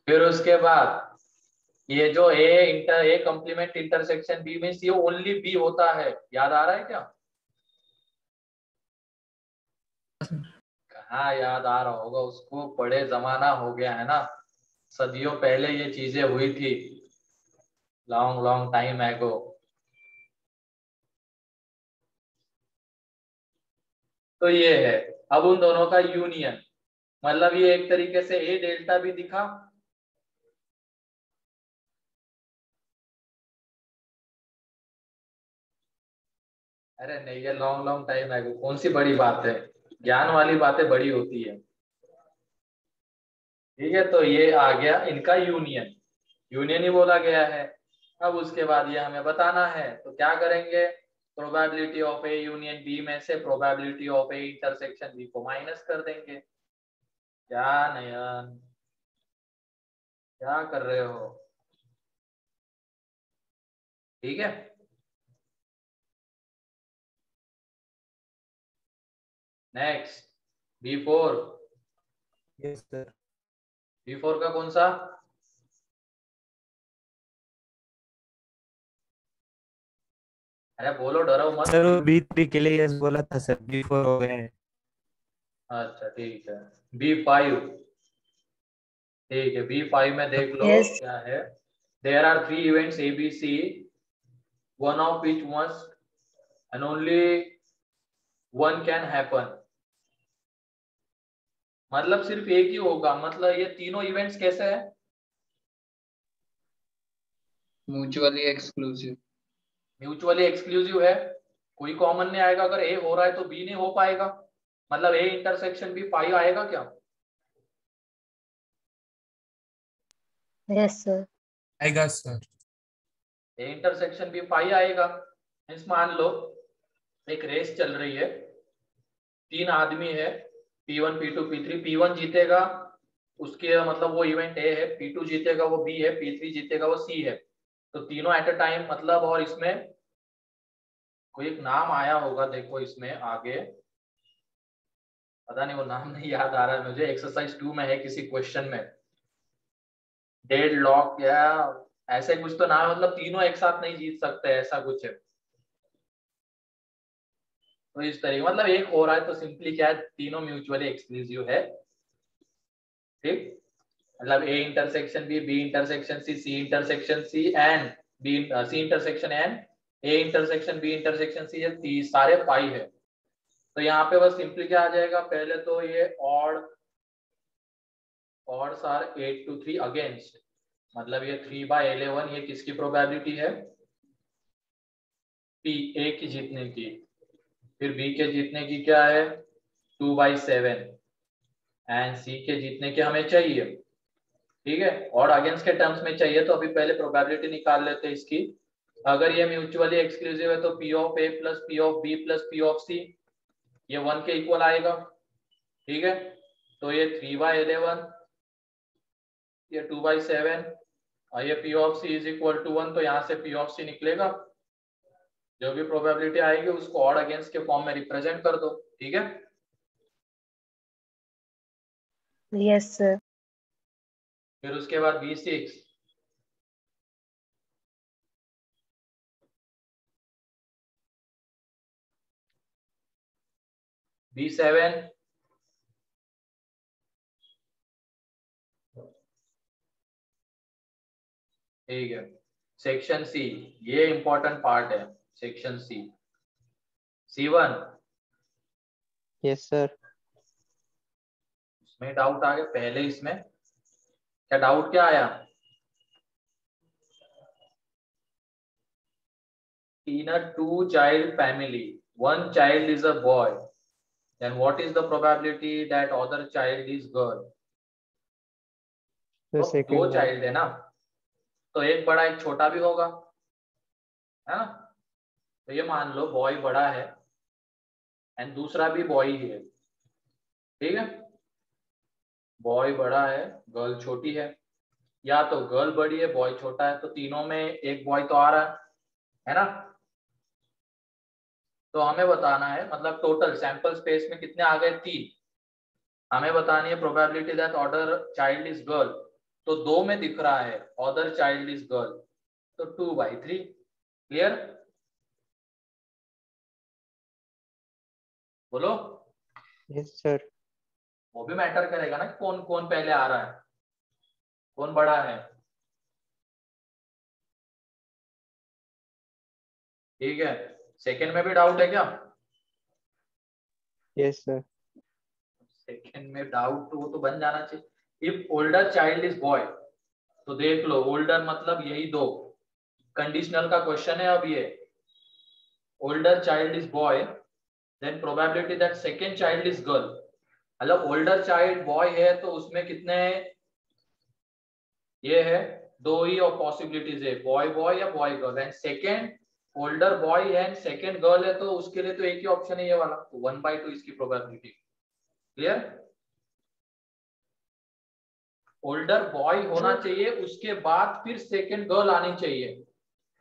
फिर उसके बाद ये जो A complement intersection B means ये ओनली बी होता है, याद आ रहा है क्या? कहाँ याद आ रहा होगा उसको, बड़े जमाना हो गया है ना, सदियों पहले ये चीजें हुई थी, लॉन्ग लॉन्ग टाइम एगो। तो ये है अब उन दोनों का यूनियन, मतलब ये एक तरीके से ए डेल्टा भी दिखा, अरे नहीं ये लॉन्ग लॉन्ग टाइम एगो, कौन सी बड़ी बात है, ज्ञान वाली बातें बड़ी होती है। ठीक है, तो ये आ गया इनका यूनियन, यूनियन ही बोला गया है। अब उसके बाद ये हमें बताना है, तो क्या करेंगे, probability of A union B में से probability of A intersection B को माइनस कर देंगे। क्या नयन, क्या कर रहे हो? ठीक है, next B4। Yes sir. B4 का कौन सा? अरे बोलो, डरो मत। सर वो B3 के लिए यस बोला था सर, B4 हो गए हैं। अच्छा ठीक है, B5। ठीक है, B5 में देख लो Yes. क्या है, there are 3 events ABC, one of which must and only one can happen, मतलब सिर्फ एक ही होगा, मतलब ये तीनों इवेंट्स कैसे है? Mutually exclusive. म्यूचुअली एक्सक्लूसिव है, कोई कॉमन नहीं आएगा, अगर ए हो रहा है तो बी नहीं हो पाएगा, मतलब ए इंटरसेक्शन बी 5 आएगा क्या? Yes, sir. आएगा सर। ए इंटरसेक्शन बी 5 आएगा। मीन्स मान लो एक रेस चल रही है, 3 आदमी है, P1 P2 P3, P1 जीतेगा उसके मतलब वो इवेंट ए है, P2 जीतेगा वो बी है, P3 जीतेगा वो सी है, तो तीनों एट अ टाइम मतलब, और इसमें कोई एक नाम आया होगा, देखो इसमें आगे, पता नहीं वो नाम नहीं याद आ रहा है मुझे, एक्सरसाइज 2 में है किसी क्वेश्चन में, डेड लॉक या ऐसे कुछ तो नाम है, मतलब तीनों एक साथ नहीं जीत सकते, ऐसा कुछ है। तो इस तरीके मतलब एक हो रहा है तो सिंपली क्या है, तीनों म्यूचुअली एक्सक्लूसिव है। ठीक, मतलब A intersection B intersection C intersection C and B C intersection and A intersection B intersection C, ये सारे पाई है। तो यहाँ पे बस सिंपली क्या आ जाएगा, पहले तो ये ऑड्स आर 8 to 3 अगेंस्ट, मतलब ये 3/11, ये किसकी प्रोबेबिलिटी है? पी ए की जीतने की। फिर बी के जीतने की क्या है? 2/7, एंड सी के जीतने की हमें चाहिए, ठीक है, और अगेंस्ट के टर्म्स में चाहिए, तो अभी पहले प्रोबेबिलिटी निकाल लेते हैं इसकी। अगर ये म्यूचुअली एक्सक्लूसिव है तो P of A plus P of B plus P of C, ये 1 के इक्वल आएगा, ठीक है, तो ये 3/11, ये 2/7, और ये P of C is equal to 1, तो यहाँ से P ऑफ C निकलेगा, जो भी प्रोबेबिलिटी आएगी उसको ऑड अगेंस्ट के फॉर्म में रिप्रेजेंट कर दो, ठीक है। Yes, sir. फिर उसके बाद B6, B7, ठीक है, सेक्शन सी, ये इंपॉर्टेंट पार्ट है, section C, C1। Yes sir. इसमें डाउट आ गया पहले, इसमें क्या डाउट क्या आया? In a 2-child family, one child is a boy, then what is the probability that other child is girl? The तो second 2 one. चाइल्ड है ना, तो एक बड़ा एक छोटा भी होगा, है ना, तो ये मान लो बॉय बड़ा है एंड दूसरा भी बॉय ही है, ठीक है, बॉय बड़ा है गर्ल छोटी है, या तो गर्ल बड़ी है बॉय छोटा है, तो तीनों में एक बॉय तो आ रहा है ना, तो हमें बताना है मतलब टोटल सैंपल स्पेस में कितने आ गए, 3, हमें बतानी है probability that order child is girl, तो 2 में दिख रहा है अदर चाइल्ड इज गर्ल, तो 2/3। क्लियर? बोलो। Yes, sir. वो भी मैटर करेगा ना कि कौन कौन पहले आ रहा है, कौन बड़ा है। ठीक है, सेकंड में भी डाउट है क्या? Yes, sir. सेकंड में डाउट तो वो तो बन जाना चाहिए। If older child is boy, तो देख लो ओल्डर मतलब यही दो, कंडीशनल का क्वेश्चन है। अब ये older child is boy, then probability that second child is girl. मतलब ओल्डर चाइल्ड बॉय है तो उसमें कितने, ये है 2 ही और पॉसिबिलिटीज है, बॉय बॉय या boy girl. And second older boy है एंड सेकंड गर्ल है, तो उसके लिए तो एक ही ऑप्शन है ये वाला, तो 1/2 इसकी प्रोबेबिलिटी। क्लियर? ओल्डर बॉय होना चाहिए, उसके बाद फिर सेकंड गर्ल आनी चाहिए,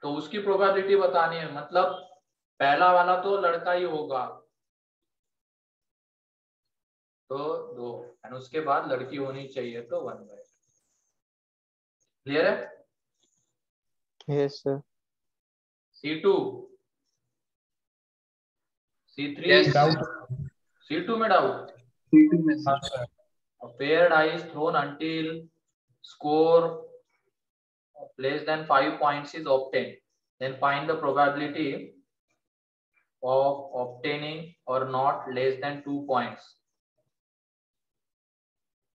तो उसकी प्रोबेबिलिटी बतानी है। मतलब पहला वाला तो लड़का ही होगा, तो 2, एंड उसके बाद लड़की होनी चाहिए, तो 1/2। क्लियर है? Yes, sir. C2, C3, Yes, doubt. C2 में डाउट। C2 में हाँ sir. Sir. A paired die is thrown until score less than 5 points is obtained. Then find the probability of obtaining or not less than 2 points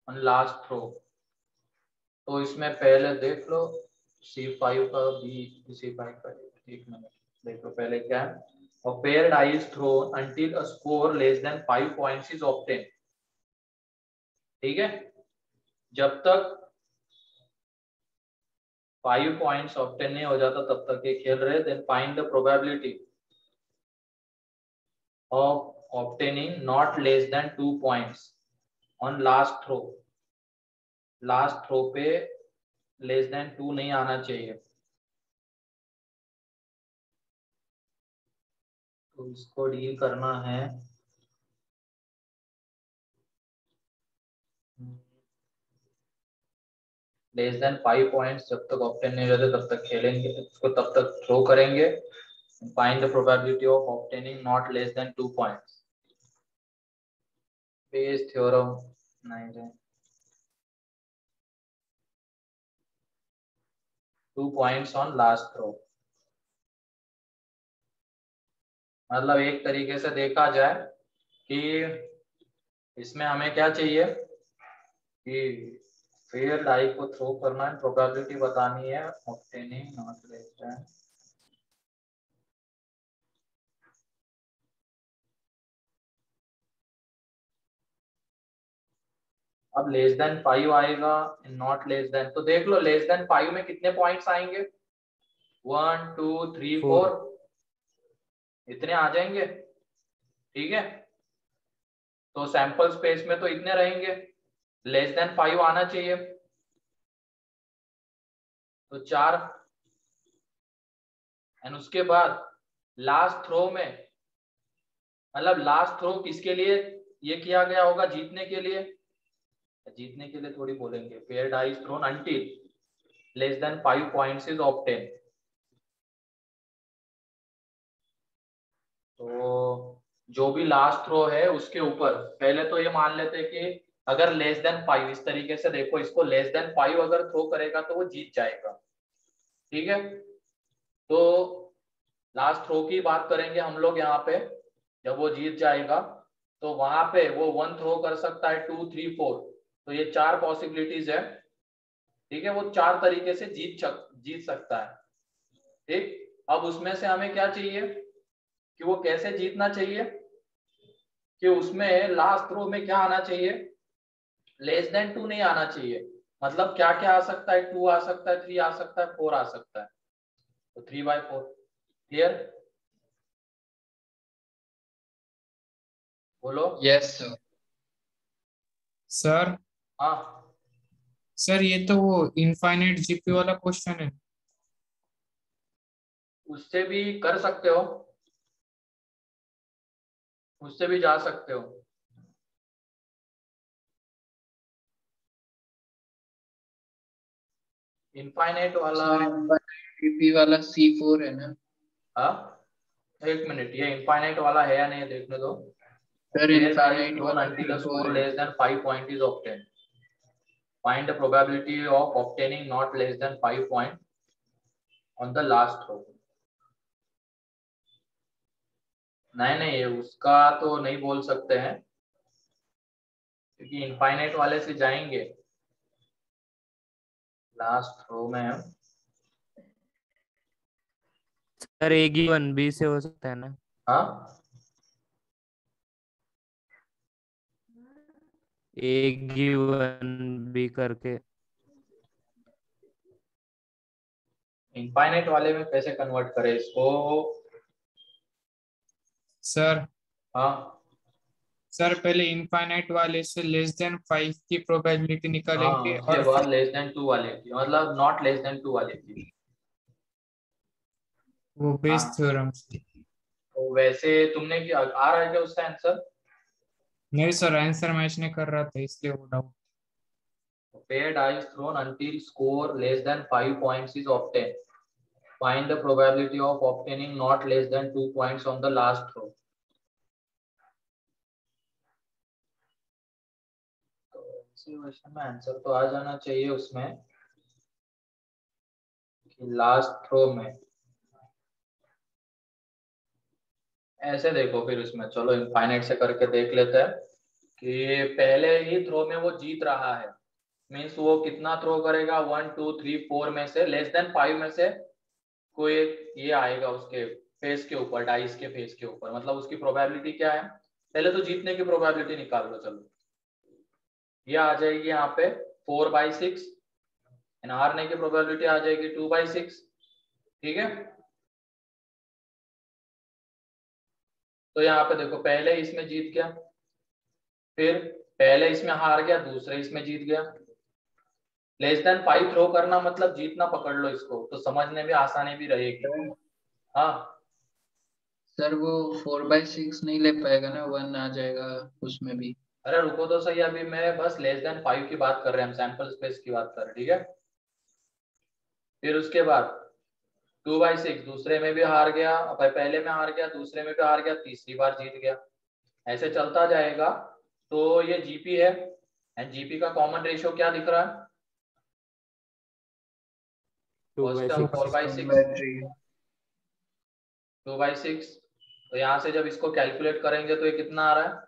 on last throw. तो इसमें पहले देख लो C5 का भी, C5 का एक मिनट देखो पहले क्या है। A paired die is thrown until a score less than 5 points is obtained. ठीक है, जब तक 5 पॉइंट्स ऑब्टेन नहीं हो जाता तब तक ये खेल रहे। Then find the probability of obtaining not less than 2 points on last throw. Last throw पे लेस देन 2 नहीं आना चाहिए, तो इसको डील करना है। लेस देन 5 पॉइंट्स जब तक ऑब्टेन नहीं हो जाते तब तक खेलेंगे, इसको तब तक थ्रो करेंगे। Find the probability of obtaining not less than 2 points. Bayes theorem नहीं है। 2 पॉइंट्स ऑन लास्ट थ्रो, मतलब एक तरीके से देखा जाए कि इसमें हमें क्या चाहिए कि फेयर डाई को थ्रो करना है, प्रोबेबिलिटी बतानी है ऑब्टेनिंग नॉट लेस देन। अब लेस देन 5 आएगा, नॉट लेस देन, तो देख लो लेस देन 5 में कितने पॉइंट्स आएंगे, 1 2 3 4 इतने आ जाएंगे। ठीक है, तो सैंपल स्पेस में तो इतने रहेंगे, लेस देन 5 आना चाहिए, तो 4। एंड उसके बाद लास्ट थ्रो में, मतलब लास्ट थ्रो किसके लिए ये किया गया होगा, जीतने के लिए। जीतने के लिए थोड़ी बोलेंगे, pair die is thrown until less than 5 points is obtain. तो जो भी लास्ट थ्रो है उसके ऊपर पहले तो ये मान लेते हैं कि अगर लेस देन 5, इस तरीके से देखो इसको, लेस देन 5 अगर थ्रो करेगा तो वो जीत जाएगा। ठीक है, तो लास्ट थ्रो की बात करेंगे हम लोग यहाँ पे। जब वो जीत जाएगा तो वहां पे वो 1 थ्रो कर सकता है, 2 3 4, तो ये 4 पॉसिबिलिटीज है। ठीक है, वो 4 तरीके से जीत सकता है। ठीक, अब उसमें से हमें क्या चाहिए कि वो कैसे जीतना चाहिए, कि उसमें लास्ट थ्रो में क्या आना चाहिए, लेस देन 2 नहीं आना चाहिए। मतलब क्या क्या आ सकता है, 2 आ सकता है, 3 आ सकता है, 4 आ सकता है, तो 3/4। क्लियर? बोलो। Yes sir. सर हाँ, सर ये तो वो इनफाइनाइट जीपी वाला क्वेश्चन है। उससे भी कर सकते हो, उससे भी जा सकते हो। इनफाइनाइट वाला, जीपी वाला C4 है ना हाँ एक मिनट, ये इनफाइनाइट वाला है या नहीं देखने दो। Sir? Data is infinite thrown वाला until the C4 score है। less than 5 point is obtained. Find the probability of obtaining not less than 5 point on the last throw. नहीं नहीं, ये उसका तो नहीं बोल सकते हैं क्योंकि इनफाइनाइट वाले से जाएंगे लास्ट थ्रो में हम। सर ए गिवन बी से हो सकता है ना? हाँ ए गिवन बी करके। इनफाइनाइट वाले में कैसे कन्वर्ट करें इसको? सर हाँ सर पहले इनफाइनाइट वाले से लेस देन 5 की प्रोबेबिलिटी हाँ, निकालेंगे उसके और बाद लेस देन 2 वाले की, मतलब नॉट लेस देन 2 वाले की। वो बेस हाँ थ्योरम। तो वैसे तुमने क्या आ रहा है क्या उसका आंसर? नहीं सर, आंसर मैच नहीं कर रहा था इसलिए वो doubt. Pair dice thrown until score less than 5 points is obtained. Find the probability of obtaining not less than 2 points on the last throw. तो इसी क्वेश्चन में आंसर तो आ जाना चाहिए उसमें कि लास्ट थ्रो में। ऐसे देखो फिर उसमें, चलो इनफाइनाइट से करके देख लेते हैं कि पहले ही थ्रो में वो जीत रहा है, मीन्स वो कितना थ्रो करेगा, 1 2 3 4 में से लेस देन 5 में से कोई ये आएगा उसके फेस के ऊपर, डाइस के फेस के ऊपर, मतलब उसकी प्रोबेबिलिटी क्या है। पहले तो जीतने की प्रोबेबिलिटी निकाल लो। चलो ये आ जाएगी यहाँ पे 4/6, हारने की प्रोबेबिलिटी आ जाएगी 2/6। ठीक है, तो यहाँ पे देखो पहले इसमें जीत गया, फिर पहले इसमें हार गया, दूसरे इसमें जीत गया। लेस देन 5 थ्रो करना मतलब जीतना, पकड़ लो इसको, तो समझने में आसानी भी रहेगी। हाँ सर वो 4/6 नहीं ले पाएगा ना, 1 आ जाएगा उसमें भी। अरे रुको तो सही, अभी मैं बस लेस देन 5 की बात कर रहे हैं, हम सैंपल स्पेस की बात कर रहे हैं। ठीक है, फिर उसके बाद 2/6 दूसरे में भी हार गया, पहले में हार गया, दूसरे में भी हार गया, तीसरी बार जीत गया। ऐसे चलता जाएगा। तो ये जीपी है, एंड जीपी का कॉमन रेशियो क्या दिख रहा है? 2/6। 4/3। 2/6। तो यहाँ से जब इसको कैलकुलेट करेंगे तो ये कितना आ रहा है?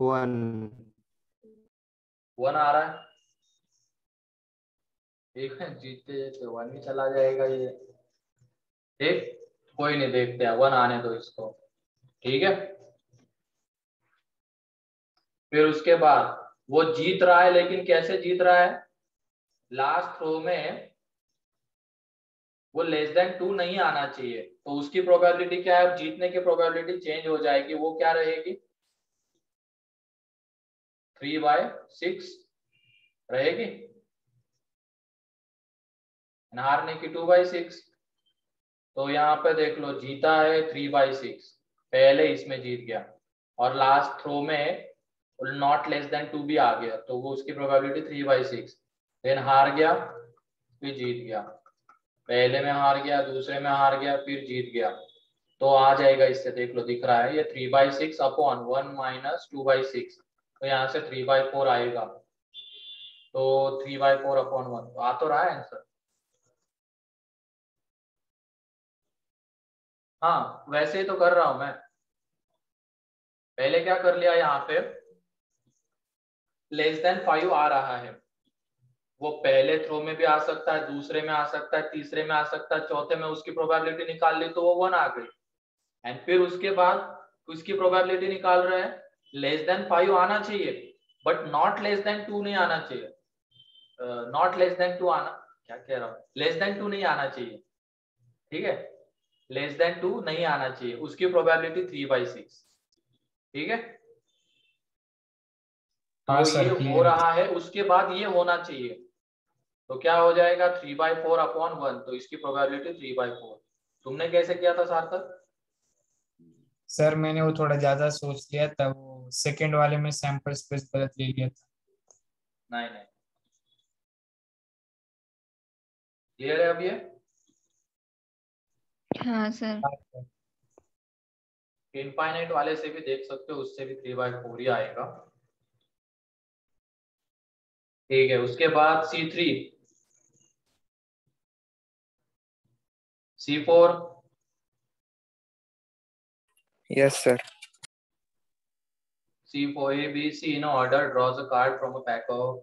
1। 1 आ रहा है। ठीक है, जीतते जीतते 1 ही चला जाएगा ये। ठीक, कोई नहीं, देखते हैं 1 आने दो इसको। ठीक है, फिर उसके बाद वो जीत रहा है, लेकिन कैसे जीत रहा है? लास्ट थ्रो में वो लेस देन 2 नहीं आना चाहिए, तो उसकी प्रोबेबिलिटी क्या है? जीतने की प्रोबेबिलिटी चेंज हो जाएगी, वो क्या रहेगी? 3/6 रहेगी, हारने की 2/6। तो यहाँ पे देख लो, जीता है 3/6, पहले इसमें जीत गया, और लास्ट थ्रो में नॉट लेस देन 2 भी आ गया, तो वो उसकी प्रोबेबिलिटी 3/6। देन हार गया, फिर जीत गया, पहले में हार गया, दूसरे में हार गया, फिर जीत गया। तो आ जाएगा, इससे देख लो दिख रहा है ये 3/6 अपॉन 1 - 2/6, तो यहाँ से 3/4 आएगा। तो 3/4 अपॉन 1, तो आ तो रहा है आंसर। हाँ वैसे ही तो कर रहा हूं मैं। पहले क्या कर लिया, यहाँ पे लेस देन 5 आ रहा है, वो पहले थ्रो में भी आ सकता है, दूसरे में आ सकता है, तीसरे में आ सकता है, चौथे में उसकी प्रोबेबिलिटी निकाल ली तो वो 1 आ गई। एंड फिर उसके बाद उसकी प्रोबेबिलिटी निकाल रहे हैं, लेस देन 5 आना चाहिए, बट नॉट लेस देन 2 नहीं आना चाहिए। नॉट लेस देन 2 आना, क्या कह रहा हूँ, लेस देन 2 नहीं आना चाहिए। ठीक है, लेस देन 2 नहीं आना चाहिए, उसकी प्रोबेबिलिटी 3/6। ठीक है, हाँ तो ये सर हो क्लियर। रहा है, उसके बाद ये होना चाहिए, तो क्या हो जाएगा 3/4 अपॉन 1, तो इसकी प्रोबेबिलिटी 3/4। तुमने कैसे किया था सार्थक? सर मैंने वो थोड़ा ज्यादा सोच लिया था, वो सेकंड वाले में सैंपल स्पेस गलत ले लिया था। नहीं नहीं, क्लियर है अब ये? हाँ सर। इनफाइनाइट वाले से भी देख सकते हो, उससे भी 3/4 ही आएगा। ठीक है, उसके बाद C3, C4, Yes, sir. C4, A, B, C in order draws a card from a pack of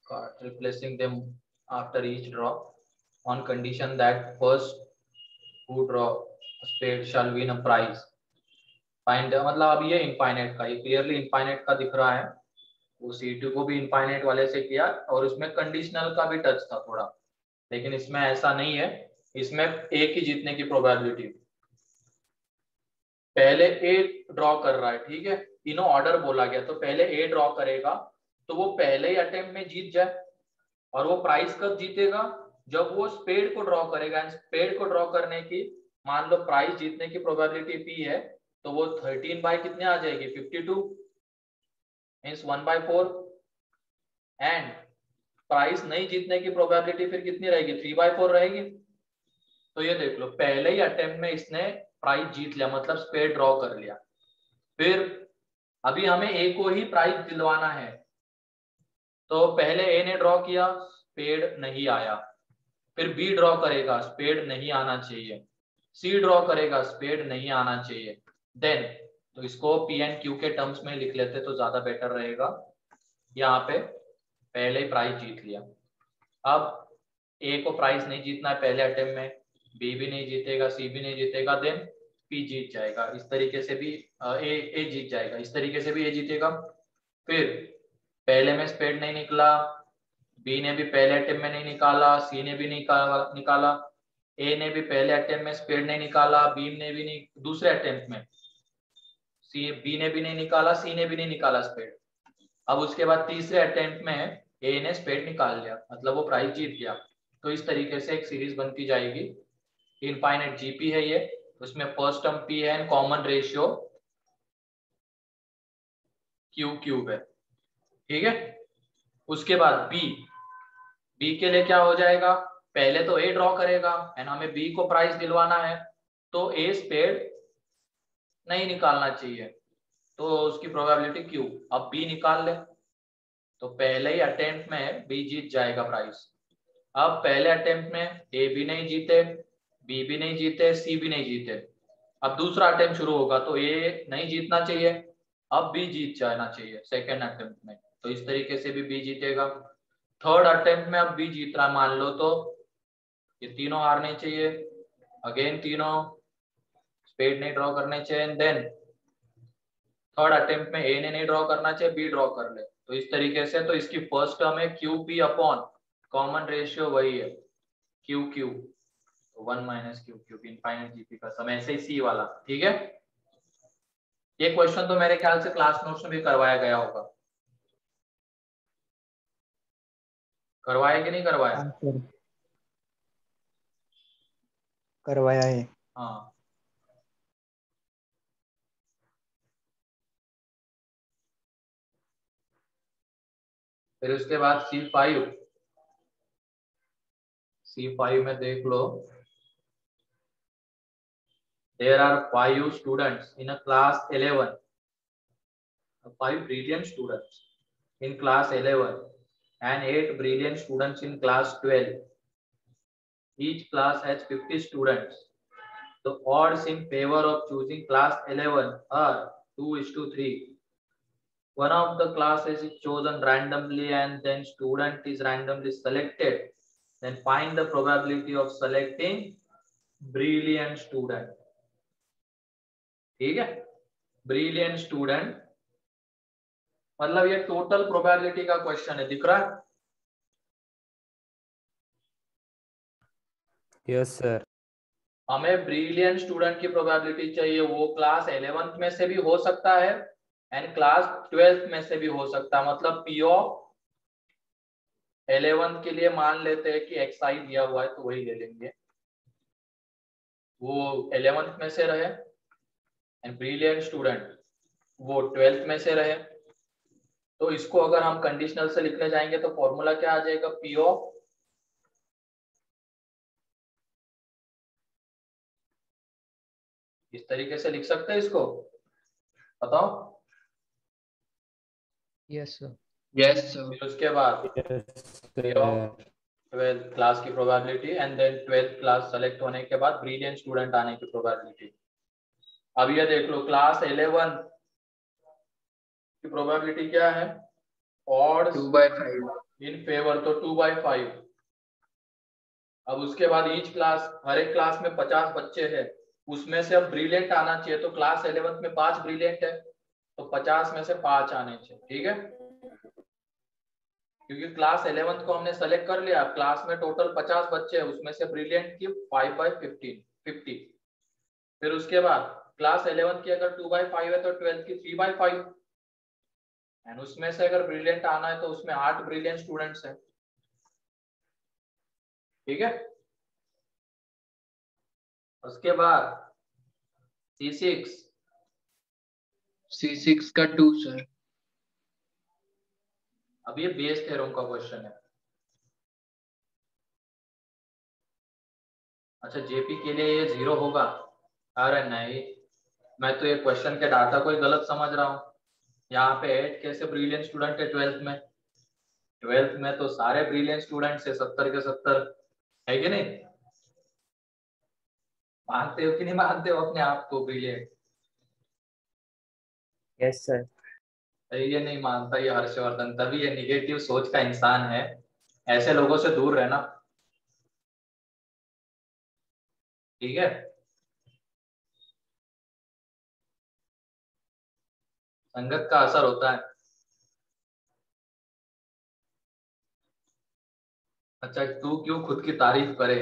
cards, replacing them after each draw on condition that first who draw a spade shall win a prize. Find, मतलब अब ये infinite का, ये clearly infinite का दिख रहा है। वो C2 को भी इनफाइनाइट वाले से किया और उसमें कंडीशनल का भी टच था थोड़ा, लेकिन इसमें ऐसा नहीं है। इसमें एक ही जीतने की प्रोबेबिलिटी, पहले ए ड्रॉ कर रहा है, ठीक है, तीनों ऑर्डर बोला गया, तो पहले ए ड्रॉ करेगा तो वो पहले ही अटेम्प्ट में जीत जाए। और वो प्राइस कब जीतेगा? जब वो स्पेड को ड्रॉ करेगा। एंड स्पेड को ड्रॉ करने की, मान लो प्राइस जीतने की प्रोबेबिलिटी P है, तो वो 13 बाय कितने आ जाएगी? 52 मींस 1/4। एंड प्राइस नहीं जीतने की प्रोबेबिलिटी फिर कितनी रहेगी? 3/4 रहेगी। तो ये देख लो, पहले ही अटेम्प्ट में इसने प्राइस जीत लिया, मतलब स्पेड ड्रॉ कर लिया। फिर अभी हमें ए को ही प्राइस दिलवाना है, तो पहले ए ने ड्रॉ किया, स्पेड नहीं आया। फिर बी ड्रॉ करेगा, स्पेड नहीं आना चाहिए। सी ड्रॉ करेगा, स्पेड नहीं आना चाहिए। देन तो इसको पी एंड क्यू के टर्म्स में लिख लेते तो ज्यादा बेटर रहेगा। यहाँ पे पहले ही प्राइस जीत लिया। अब ए को प्राइस नहीं जीतना है पहले अटेम्प्ट में, बी भी नहीं जीतेगा, सी भी नहीं जीतेगा, देन पी जीत जाएगा। इस तरीके से भी ए जीत जाएगा, इस तरीके से भी ए जीतेगा। फिर पहले में स्पेड नहीं निकला, बी ने भी पहले अटेम्प्ट में नहीं निकाला, सी ने भी नहीं निकाला, ए ने भी पहले अटेम्प्ट में स्पेड नहीं निकाला, बी ने भी नहीं दूसरे अटेम्प्ट में, बी ने भी नहीं निकाला, सी ने भी नहीं निकाला स्पेड। अब उसके बाद तीसरे अटेम्प्ट में ए ने स्पेड निकाल लिया, मतलब वो प्राइस जीत गया। तो इस तरीके से एक सीरीज बनती जाएगी। इनफाइनाइट जीपी है ये, उसमें फर्स्ट टर्म पी है and common ratio Q cube है, ठीक है। उसके बाद बी के लिए क्या हो जाएगा? पहले तो ए ड्रॉ करेगा एंड हमें बी को प्राइस दिलवाना है, तो ए स्पेड नहीं निकालना चाहिए, तो उसकी प्रोबेबिलिटी क्यू। अब बी निकाल ले, तो पहले ही अटेम्प्ट में बी जीत जाएगा प्राइस। अब पहले अटेम्प्ट में ए भी नहीं जीते, बी भी नहीं जीते, सी भी नहीं जीते। अब दूसरा अटेम्प्ट शुरू होगा तो ए नहीं जीतना चाहिए, अब बी जीत जाना चाहिए सेकेंड अटेम्प्ट में, तो इस तरीके से भी बी जीतेगा। थर्ड अटेम्प्ट में अब बी जीत रहा मान लो, तो ये तीनों हारने चाहिए, अगेन तीनों स्पेड नहीं ड्रॉ करने चाहिए। देन थर्ड अटेम्प्ट में ए ने नहीं ड्रॉ करना चाहिए, बी ड्रॉ कर ले, तो इस तरीके से। तो इसकी फर्स्ट टर्म है Q P upon common ratio वही है क्यू क्यू, तो 1 - क्यू क्यूब इनफाइनाइट जीपी का सम, ऐसे ही सी वाला, ठीक है। ये क्वेश्चन तो मेरे ख्याल से क्लास नोट्स में भी करवाया गया होगा, करवाया कि नहीं करवाया? हाँ सर, करवाया है। हाँ, फिर उसके बाद C5 में देख लो, there are 5 students in a class 11, 5 brilliant students in class 11 and 8 brilliant students in class 12. Each class has 50 students. The odds in favor of choosing class 11 are 2:3. One of the classes is chosen randomly and then student is randomly selected. Then find the probability of selecting brilliant student. ठीक है, brilliant student, मतलब ये total probability का question है, दिख रहा है? Yes sir. हमें ब्रिलियंट स्टूडेंट की प्रोबेबिलिटी चाहिए, वो क्लास 11th में से भी हो सकता है एंड क्लास 12th में से भी हो सकता है। मतलब पी ऑफ 11th के लिए मान लेते हैं कि XI दिया हुआ है, तो वही ले लेंगे, वो 11th में से रहे, एंड ब्रिलियंट स्टूडेंट वो 12th में से रहे। तो इसको अगर हम कंडीशनल से लिखने जाएंगे तो फॉर्मूला क्या आ जाएगा? पी ऑफ इस तरीके से लिख सकते हैं इसको, बताओ। Yes sir. Yes sir. फिर उसके बाद ट्वेल्थ क्लास की probability and then twelfth class select होने के बाद ब्रिलियंट स्टूडेंट आने की प्रोबेबिलिटी। अब ये देख लो क्लास 11 की प्रोबेबिलिटी क्या है, ऑड 2/5। इन फेवर, तो 2/5। अब उसके बाद ईच क्लास, हर एक क्लास में 50 बच्चे हैं, उसमें से अब ब्रिलियंट आना चाहिए, तो क्लास 11 में 5 ब्रिलियंट है, तो 50 में से 5 आने चाहिए, ठीक है। क्योंकि क्लास 11 को हमने सेलेक्ट कर लिया, क्लास में टोटल 50 बच्चे हैं, उसमें से ब्रिलियंट की 5/50। फिर उसके बाद क्लास 11 की अगर 2/5 है तो 12 की 3/5, एंड उसमें से अगर ब्रिलियंट आना है तो उसमें 8 ब्रिलियंट स्टूडेंट्स हैं, ठीक है। उसके बाद C6 C6 का 2 सर। अब ये बेस थ्योरम का क्वेश्चन है। अच्छा जेपी के लिए ये 0 होगा? अरे नहीं, मैं तो ये क्वेश्चन के डाटा को ही गलत समझ रहा हूँ। यहाँ पे 8 कैसे ब्रिलियंट स्टूडेंट है 12th में? 12th में तो सारे ब्रिलियंट स्टूडेंट्स है, 70 के 70, है कि नहीं? मानते हो कि नहीं मानते हो अपने आप को ब्रिलियंट? Yes sir. ये नहीं मानता ये हर्षवर्धन, तभी ये निगेटिव सोच का इंसान है। ऐसे लोगों से दूर रहना, ठीक है। संगत का असर होता है। अच्छा तू क्यों खुद की तारीफ करे?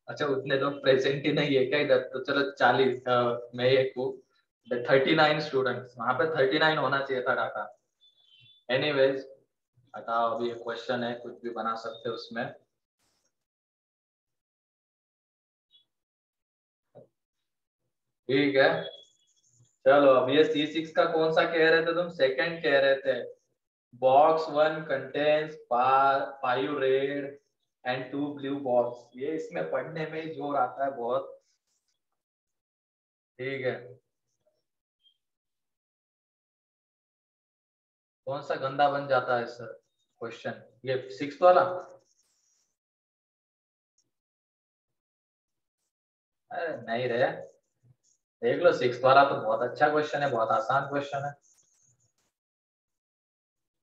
अच्छा उतने लोग प्रेजेंट ही नहीं है क्या इधर? तो चलो 40, मैं एक हूँ, 39 स्टूडेंट्स, वहां पे 39 होना चाहिए था डाटा। एनीवेज हटाओ, अभी एक क्वेश्चन है, कुछ भी बना सकते हो उसमें। ठीक है चलो, अब ये C6 का कौन सा कह रहे थे तुम? सेकंड कह रहे थे। Box 1 contains 5 red and 2 blue box. ये इसमें पढ़ने में ही जोर आता है बहुत, ठीक है। कौन सा गंदा बन जाता है सर क्वेश्चन, ये 6th वाला? अरे नहीं रे, देख लो 6th वाला तो बहुत अच्छा क्वेश्चन है, बहुत आसान क्वेश्चन है।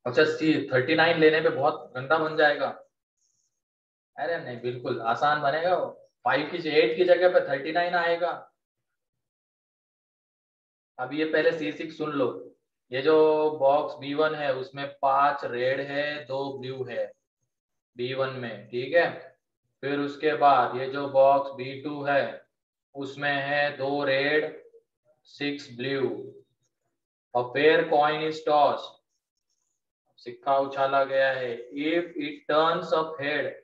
अच्छा C39 लेने पे बहुत गंदा बन जाएगा? अरे नहीं, बिल्कुल आसान बनेगा वो। 8 की जगह पे 39 आएगा। अब ये पहले C6 सुन लो। ये जो बॉक्स B1 है उसमें 5 रेड है 2 ब्लू है B1 में, ठीक है। फिर उसके बाद ये जो बॉक्स B2 है उसमें है 2 रेड 6 ब्लू। और पेयर कॉइन इज टॉस, सिक्का उछाला गया है। If it turns up head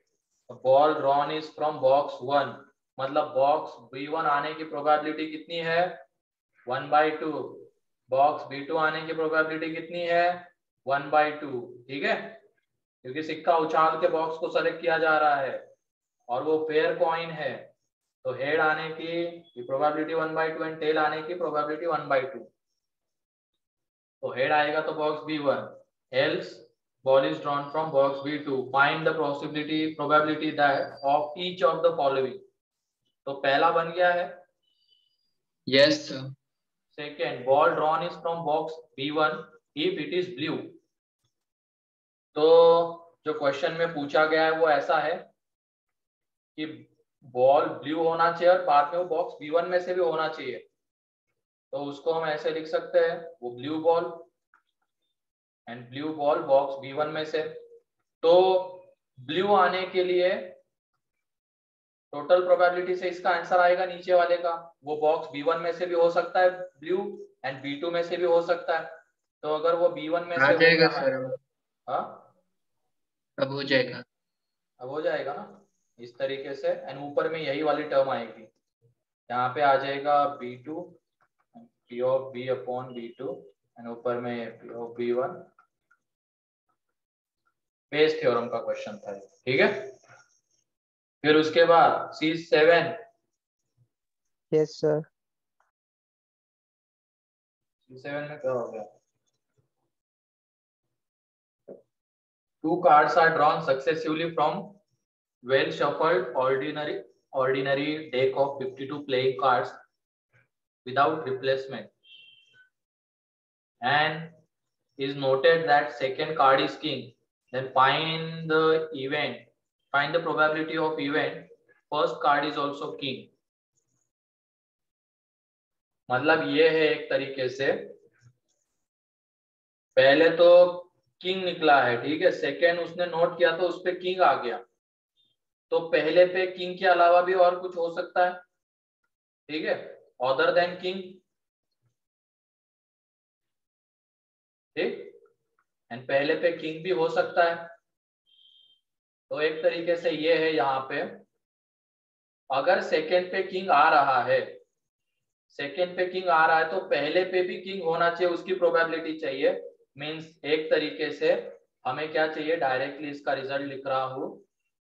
ball drawn is from box 1, मतलब बॉक्स B1 आने की प्रोबेबिलिटी कितनी है? 1/2। बॉक्स B2 आने की प्रोबेबिलिटी कितनी है? 1/2, ठीक है। क्योंकि सिक्का उछाल के बॉक्स को सेलेक्ट किया जा रहा है और वो फेयर कॉइन है, तो हेड आने की प्रोबेबिलिटी 1/2 एंड टेल आने की प्रोबेबिलिटी 1/2। तो हेड आएगा तो box B1, else ball is drawn from box B2, find the probability that of each of the following। तो पहला बन गया है। Yes sir. Second, ball drawn is from box B1 if it is blue. तो जो question में पूछा गया है वो ऐसा है कि बॉल ब्लू होना चाहिए और बाद में वो बॉक्स B1 में से भी होना चाहिए, तो उसको हम ऐसे लिख सकते हैं, वो blue ball and blue ball box B1 में से। तो ब्लू आने के लिए टोटल प्रोबेबिलिटी से इसका आंसर आएगा नीचे वाले का, वो बॉक्स B1 में से भी हो सकता है ब्लू एंड B2 में से भी हो सकता है। तो अगर वो B1 में आ से हो जाएगा रहा सर। है, हाँ अब हो जाएगा। अब हो जाएगा ना इस तरीके से, एंड ऊपर में यही वाली टर्म आएगी, यहाँ पे आ जाएगा B2 P of B upon B2 and ऊपर में P of B1। Bayes theorem का क्वेश्चन था, ठीक है। फिर उसके बाद C7, यस सर। C7 में क्या हो गया? 2 cards are drawn successively from well shuffled ordinary deck of 52 playing cards without replacement, and is noted that second card is king. Then find the probability of event first card is also king. मतलब ये है एक तरीके से, पहले तो king निकला है, ठीक है, सेकेंड उसने नोट किया तो उस पे किंग आ गया, तो पहले पे किंग के अलावा भी और कुछ हो सकता है, ठीक है, अदर देन किंग, ठीक, एंड पहले पे किंग भी हो सकता है। तो एक तरीके से ये है, यहाँ पे अगर सेकेंड पे किंग आ रहा है, सेकेंड पे किंग आ रहा है तो पहले पे भी किंग होना चाहिए, उसकी प्रोबेबिलिटी चाहिए। मींस एक तरीके से हमें क्या चाहिए, डायरेक्टली इसका रिजल्ट लिख रहा हूं,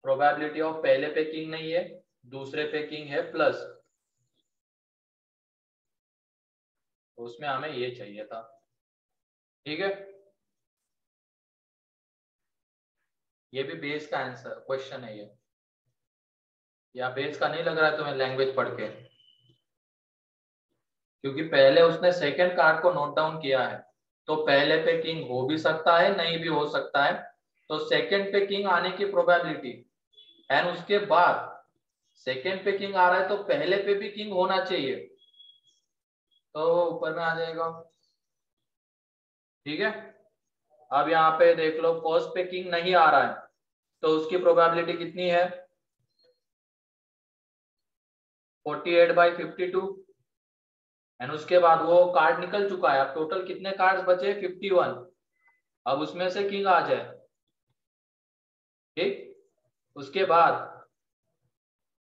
प्रोबेबिलिटी ऑफ पहले पे किंग नहीं है, दूसरे पे किंग है प्लस, उसमें हमें ये चाहिए था, ठीक है। ये भी बेस का आंसर क्वेश्चन है ये, या बेस का नहीं लग रहा है तुम्हें लैंग्वेज पढ़ के? क्योंकि पहले उसने सेकंड कार्ड को नोट डाउन किया है, तो पहले पे किंग हो भी सकता है, नहीं भी हो सकता है, तो सेकंड पे किंग आने की प्रोबेबिलिटी, एंड उसके बाद सेकंड पे किंग आ रहा है तो पहले पे भी किंग होना चाहिए, तो ऊपर में आ जाएगा, ठीक है। अब यहाँ पे देख लो, फर्स्ट पे किंग नहीं आ रहा है तो उसकी प्रोबेबिलिटी कितनी है, 48/52, एंड उसके बाद वो कार्ड निकल चुका है, अब टोटल कितने कार्ड्स बचे, 51, अब उसमें से किंग आ जाए, ठीक। उसके बाद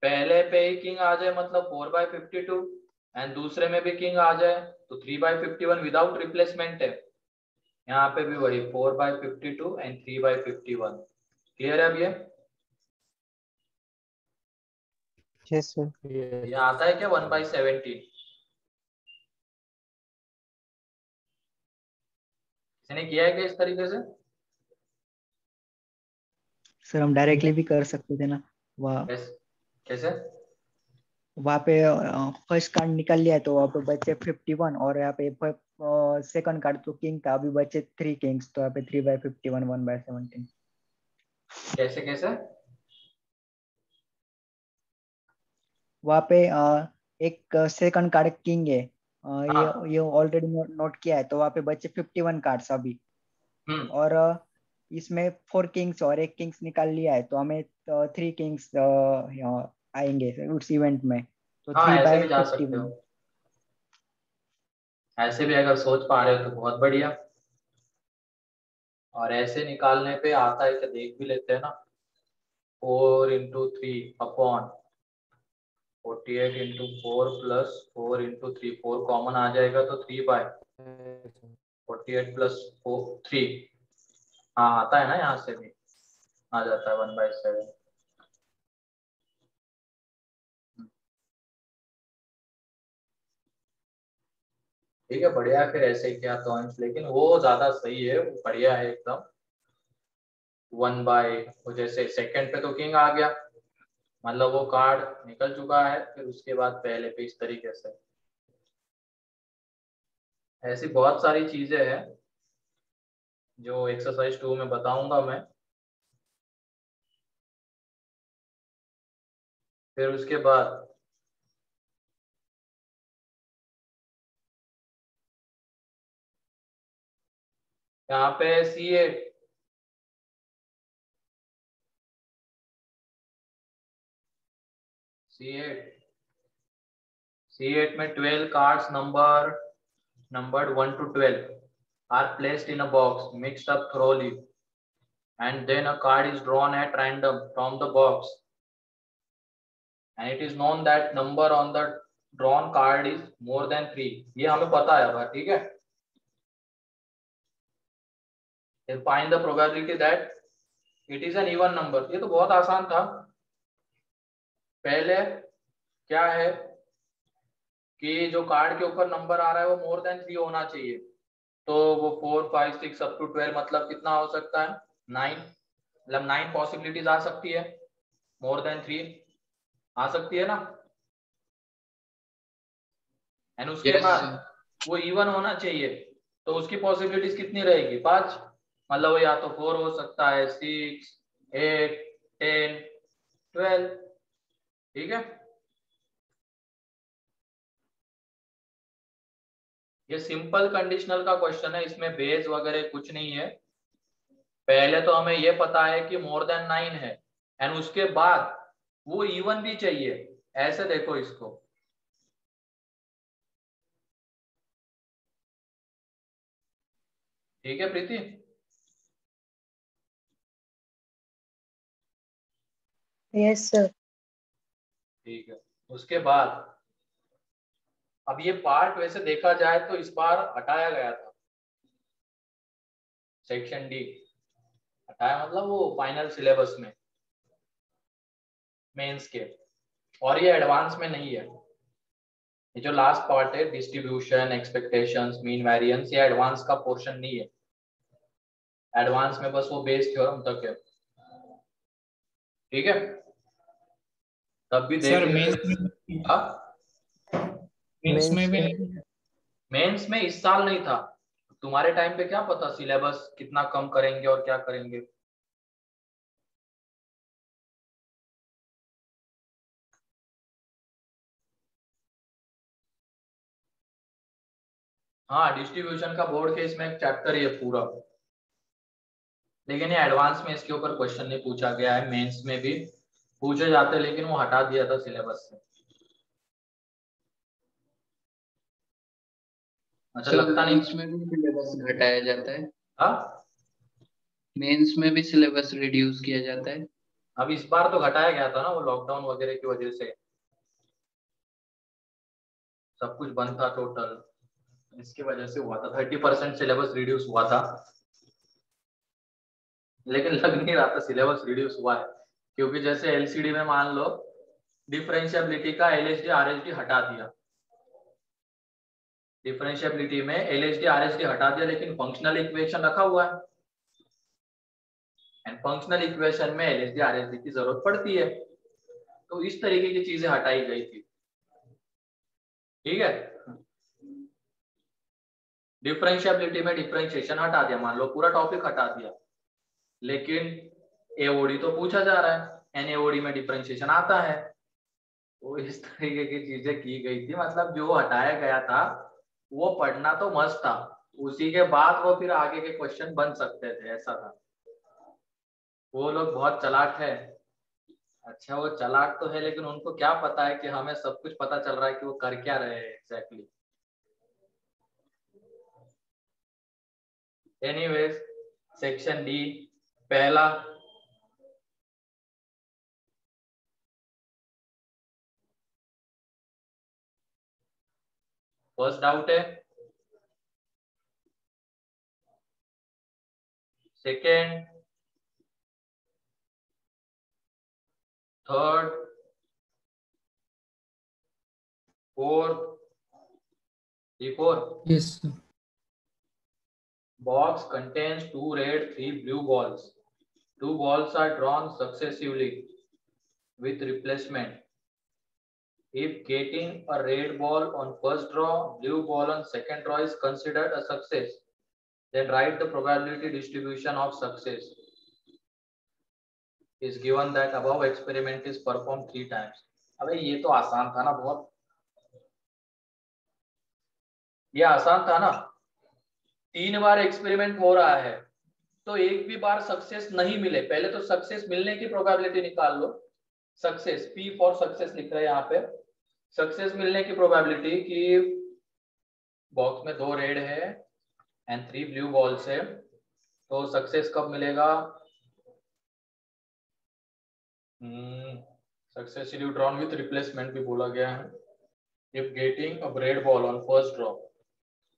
पहले पे ही किंग आ जाए मतलब 4/52, एंड दूसरे में भी किंग आ जाए तो 3/51 विदाउट रिप्लेसमेंट है, यहाँ पे भी वही 4/52 एंड 3/51। क्लियर है अब ये? Yes sir. ये आता है क्या 1/17? किसने किया है क्या इस तरीके से? सर हम डायरेक्टली भी कर सकते थे ना, वहाँ कैसे? वहाँ पे फर्स्ट कार्ड निकल लिया है तो वहाँ पे बचे 51, और यहाँ पे सेकंड कार्ड तो किंग था, अभी बचे 3 किंग्स, तो यहाँ पे 3/51 1/17। कैसे कैसे? वहाँ पे एक सेकंड कार्ड किंग है, ये ऑलरेडी नोट किया है, तो वहाँ पे बचे 51 कार्ड्स अभी, और इसमें 4 किंग्स और 1 किंग्स निकाल लिया है, तो हमें 3 किंग्स आएंगे उस इवेंट में, तो हाँ, ऐसे भी जा 3/51। सकते हो, ऐसे भी अगर सोच पा रहे हो तो बहुत बढ़िया। और ऐसे निकालने पे आता है, क्या देख भी लेते हैं ना, 4 × 3/48 × 4 प्लस 4 × 3, 4 कॉमन आ जाएगा तो 3/48 प्लस 3, हाँ आता है ना, यहाँ से भी आ जाता है 1/7। ठीक है, बढ़िया। फिर ऐसे ही किया तो अंश, लेकिन वो ज्यादा सही है, वो बढ़िया है एकदम। 1/, जैसे सेकंड पे तो किंग आ गया, मतलब वो कार्ड निकल चुका है, फिर उसके बाद पहले पे इस तरीके से, ऐसी बहुत सारी चीजें हैं जो एक्सरसाइज 2 में बताऊंगा मैं। फिर उसके बाद यहाँ पे C8, C8 में 12 cards numbered 1 to 12 are placed in a box mixed up thoroughly, and then a card is drawn at random from the box, and it is known that number on the drawn card is more than 3। ये हमें पता है, ठीक है। Then find the probability that it is an even number। ये तो बहुत आसान था, पहले क्या है कि जो कार्ड के ऊपर नंबर आ रहा है वो मोर देन 3 होना चाहिए, तो वो 4 5 6 अप टू 12 मतलब कितना हो सकता है 9, मतलब 9 पॉसिबिलिटीज आ सकती है, मोर देन 3 आ सकती है ना। एंड उसके Yes, बाद sir. वो इवन होना चाहिए, तो उसकी पॉसिबिलिटीज कितनी रहेगी 5, मतलब वो या तो 4 हो सकता है, 6 8 10 12, ठीक है। ये सिंपल कंडीशनल का क्वेश्चन है, इसमें बेस वगैरह कुछ नहीं है। पहले तो हमें ये पता है कि मोर देन 9 है, एंड उसके बाद वो इवन भी चाहिए, ऐसे देखो इसको। ठीक है प्रीति? Yes sir. ठीक है, उसके बाद अब ये पार्ट वैसे देखा जाए तो इस बार हटाया गया था, सेक्शन डी हटाया, मतलब वो फाइनल सिलेबस में मेंस के, और ये एडवांस में नहीं है। ये जो लास्ट पार्ट है डिस्ट्रीब्यूशन, एक्सपेक्टेशंस, मीन वेरिएंस, ये एडवांस का पोर्शन नहीं है। एडवांस में बस वो बेस थ्योरम तक है, ठीक है। तब भी देख सर लेते। मेंस में भी Mains नहीं है। मेंस में इस साल नहीं था, तुम्हारे टाइम पे क्या पता सिलेबस कितना कम करेंगे और क्या करेंगे। हाँ, डिस्ट्रीब्यूशन का बोर्ड के इसमें एक चैप्टर ही है पूरा, लेकिन ये एडवांस में इसके ऊपर क्वेश्चन नहीं पूछा गया है। मेंस में भी पूछे जाते लेकिन वो हटा दिया था सिलेबस से। अच्छा, सर लगता नहीं। मेंस में भी सिलेबस घटाया जाता है, हाँ, मेंस में भी सिलेबस रिड्यूस किया जाता है। अब इस बार तो घटाया गया था ना, वो लॉकडाउन वगैरह की वजह से सब कुछ बंद था टोटल, इसकी वजह से हुआ था। 30% सिलेबस रिड्यूस हुआ था, लेकिन लग नहीं रहा था सिलेबस रिड्यूस हुआ है, क्योंकि जैसे एलसीडी में मान लो डिफरेंशियबिलिटी का एलएचडी आरएचडी हटा दिया, डिफरेंशियबिलिटी में एलएचडी आरएचडी हटा दिया, लेकिन फंक्शनल इक्वेशन रखा हुआ है, एंड फंक्शनल इक्वेशन में एलएचडी आरएचडी की जरूरत पड़ती है, तो इस तरीके की चीजें हटाई गई थी, ठीक है। डिफरेंशियबिलिटी में डिफरेंशिएशन हटा दिया, मान लो पूरा टॉपिक हटा दिया, लेकिन एओडी तो पूछा जा रहा है, एनएओडी में डिफरेंशिएशन आता है, तो इस तरीके की चीजें की गई थी। मतलब जो हटाया गया था वो पढ़ना तो मस्त था, उसी के बाद वो फिर आगे के क्वेश्चन बन सकते थे, ऐसा था। वो लोग बहुत चालाक है। अच्छा, वो चालाक तो है, लेकिन उनको क्या पता है कि हमें सब कुछ पता चल रहा है कि वो कर क्या रहे हैं एग्जैक्टली। एनीवेज, सेक्शन डी पहला, फर्स्ट डाउट है, second, third, fourth, four. Yes sir. Box contains 2 red, 3 blue balls. 2 balls are drawn successively with replacement. If getting a red ball on first draw, blue ball on second draw is considered a success, then write the probability distribution of success. Is given that above experiment is performed 3 times. अबे ये तो आसान था ना बहुत, ये आसान था ना। 3 बार एक्सपेरिमेंट हो रहा है तो एक भी बार सक्सेस नहीं मिले, पहले तो सक्सेस मिलने की प्रोबेबिलिटी निकाल लो। सक्सेस, पी फॉर सक्सेस लिख रहे हैं यहाँ पे, सक्सेस मिलने की प्रोबेबिलिटी कि बॉक्स में 2 रेड है एंड 3 ब्लू बॉल्स है, तो सक्सेस कब मिलेगा? सक्सेसफुली ड्रॉन विथ रिप्लेसमेंट भी बोला गया है। If getting a red ball on first draw,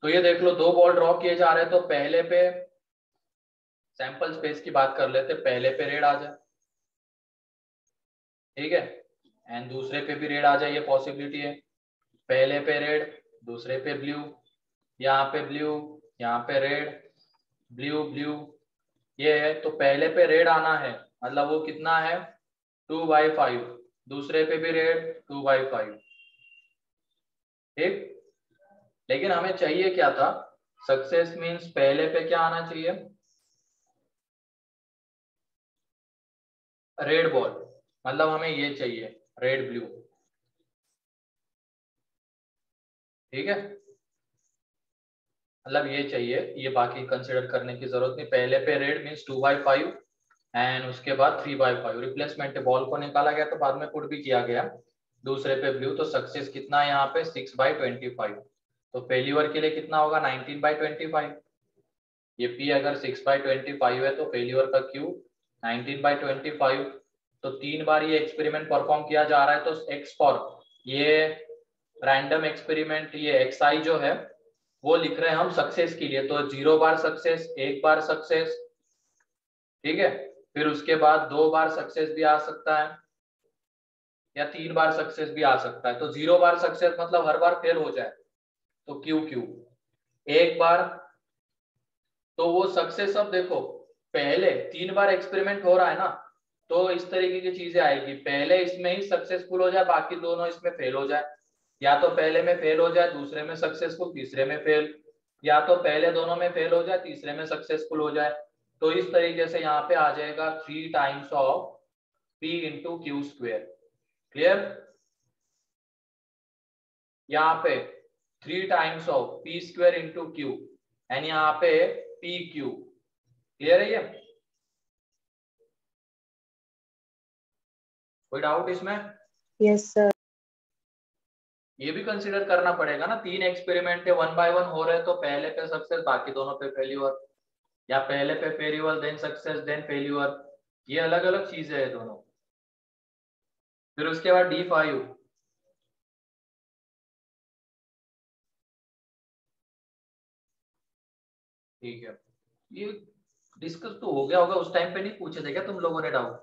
तो ये देख लो 2 बॉल ड्रॉ किए जा रहे हैं, तो पहले पे सैंपल स्पेस की बात कर लेते, पहले पे रेड आ जाए, ठीक है। एंड दूसरे पे भी रेड आ जाए, ये पॉसिबिलिटी है। पहले पे रेड, दूसरे पे ब्लू, यहाँ पे ब्लू, यहाँ पे रेड, ब्लू ब्लू, ये है। तो पहले पे रेड आना है, मतलब वो कितना है 2/5, दूसरे पे भी रेड 2/5, ठीक। लेकिन हमें चाहिए क्या था, सक्सेस मीन्स पहले पे क्या आना चाहिए, रेड बॉल, मतलब हमें ये चाहिए रेड ब्लू, ठीक है। मतलब ये चाहिए, ये बाकी कंसिडर करने की जरूरत नहीं। पहले पे रेड मीन्स 2/5 एंड उसके बाद 3/5 रिप्लेसमेंट बॉल को निकाला गया तो बाद में पुट भी किया गया, दूसरे पे ब्लू। तो सक्सेस कितना है यहाँ पे 6/25, तो फेल्यूर के लिए कितना होगा 19/25। ये P अगर 6/25 है तो फेल्यूर का Q 19/25। तो 3 बार ये एक्सपेरिमेंट परफॉर्म किया जा रहा है, तो X फॉर ये रैंडम एक्सपेरिमेंट, ये XI जो है वो लिख रहे हैं हम सक्सेस के लिए। तो 0 बार सक्सेस, 1 बार सक्सेस, ठीक है। फिर उसके बाद 2 बार सक्सेस भी आ सकता है या 3 बार सक्सेस भी आ सकता है। तो 0 बार सक्सेस मतलब हर बार फेल हो जाए तो QQ, 1 बार तो वो सक्सेस। अब देखो पहले 3 बार एक्सपेरिमेंट हो रहा है ना, तो इस तरीके की चीजें आएगी, पहले इसमें ही सक्सेसफुल हो जाए, बाकी दोनों इसमें फेल हो जाए, या तो पहले में फेल हो जाए, दूसरे में सक्सेसफुल, तीसरे में फेल, या तो पहले दोनों में फेल हो जाए, तीसरे में सक्सेसफुल हो जाए। तो इस तरीके से यहाँ पे आ जाएगा 3 times of P into Q square. Clear? यहाँ पे 3 times of P square into Q and यहाँ पे PQ। क्लियर है ये? कोई डाउट इसमें? Yes sir. ये भी कंसीडर करना पड़ेगा ना, 3 एक्सपेरिमेंट है 1 बाय 1 हो रहे, तो पहले पे सक्सेस बाकी दोनों पे फेल्यूर, या पहले पे failure then success then failure, ये अलग अलग चीजें है दोनों। फिर उसके बाद D5, ठीक है। ये डिस्कस तो हो गया होगा, उस टाइम पे नहीं पूछे थे क्या तुम लोगों ने डाउट?